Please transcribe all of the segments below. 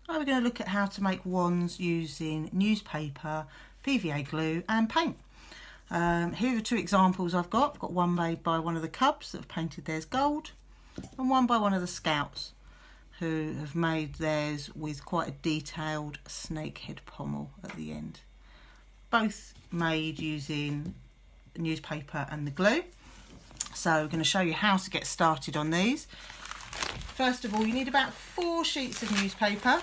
We're going to look at how to make wands using newspaper, PVA glue and paint. Here are two examples I've got. I've got one made by one of the cubs that have painted theirs gold, and one by one of the scouts who have made theirs with quite a detailed snakehead pommel at the end. Both made using newspaper and the glue. So we're going to show you how to get started on these. First of all, you need about 4 sheets of newspaper,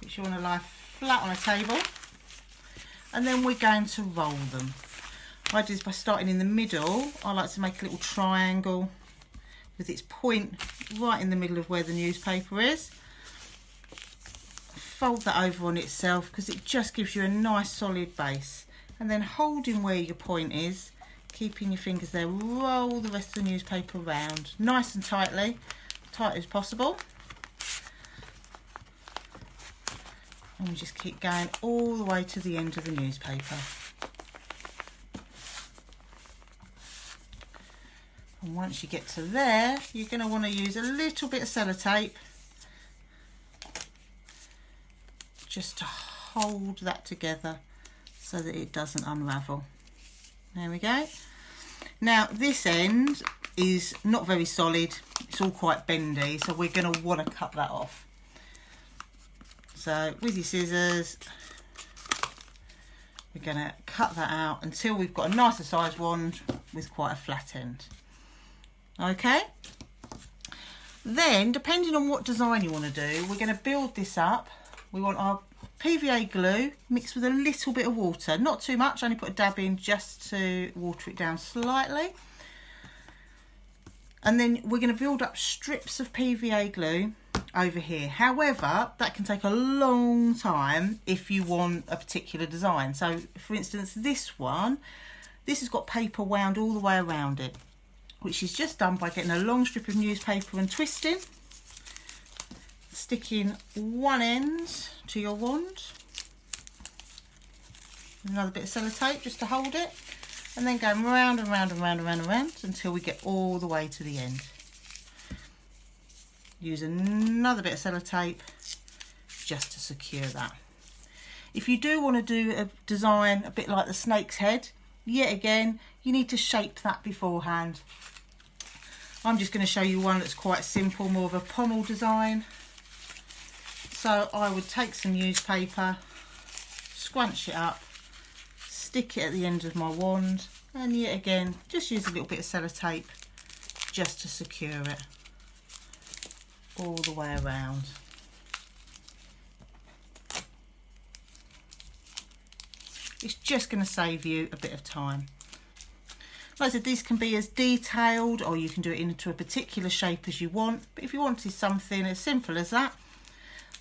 which you want to lie flat on a table, and then we're going to roll them. What I do is, by starting in the middle, I like to make a little triangle with its point right in the middle of where the newspaper is. Fold that over on itself because it just gives you a nice solid base, and then holding where your point is, keeping your fingers there, roll the rest of the newspaper round nice and tightly, tight as possible, and we just keep going all the way to the end of the newspaper. And once you get to there, you're going to want to use a little bit of sellotape just to hold that together so that it doesn't unravel. There we go. Now this end is not very solid, it's all quite bendy, so we're going to want to cut that off. So with your scissors, we're going to cut that out until we've got a nicer sized wand with quite a flat end. Okay, then depending on what design you want to do, we're going to build this up. We want our PVA glue mixed with a little bit of water, not too much, only put a dab in just to water it down slightly. And then we're going to build up strips of PVA glue over here. However, that can take a long time if you want a particular design. So for instance, this one, this has got paper wound all the way around it, which is just done by getting a long strip of newspaper and twisting, sticking one end to your wand, another bit of sellotape just to hold it, and then going round and round and round and round and round until we get all the way to the end. Use another bit of sellotape just to secure that. If you do want to do a design a bit like the snake's head, yet again, you need to shape that beforehand. I'm just going to show you one that's quite simple, more of a pommel design. So I would take some newspaper, scrunch it up, stick it at the end of my wand, and yet again, just use a little bit of sellotape just to secure it all the way around. It's just going to save you a bit of time. Like I said, these can be as detailed, or you can do it into a particular shape as you want, but if you wanted something as simple as that,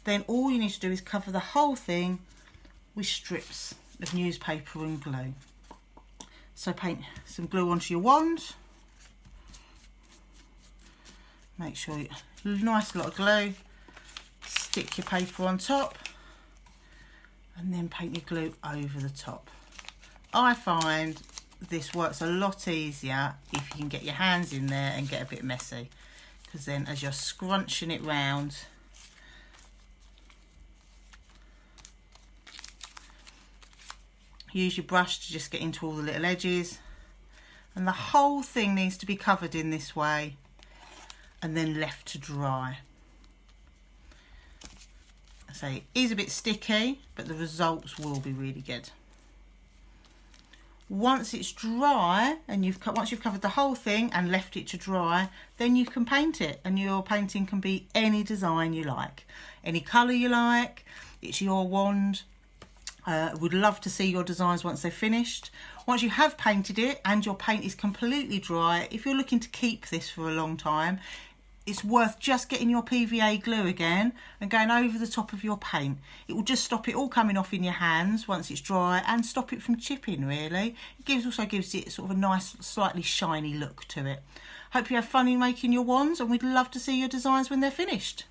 then all you need to do is cover the whole thing with strips of newspaper and glue. So paint some glue onto your wand. Make sure you nice lot of glue. Stick your paper on top, and then paint your glue over the top. I find this works a lot easier if you can get your hands in there and get a bit messy, because then as you're scrunching it round, use your brush to just get into all the little edges, and the whole thing needs to be covered in this way and then left to dry. So it is a bit sticky, but the results will be really good. Once it's dry, and once you've covered the whole thing and left it to dry, then you can paint it, and your painting can be any design you like, any colour you like. It's your wand. Would love to see your designs once they're finished. Once you have painted it and your paint is completely dry, if you're looking to keep this for a long time, it's worth just getting your PVA glue again and going over the top of your paint. It will just stop it all coming off in your hands once it's dry, and stop it from chipping really. It also gives it sort of a nice, slightly shiny look to it. Hope you have fun in making your wands, and we'd love to see your designs when they're finished.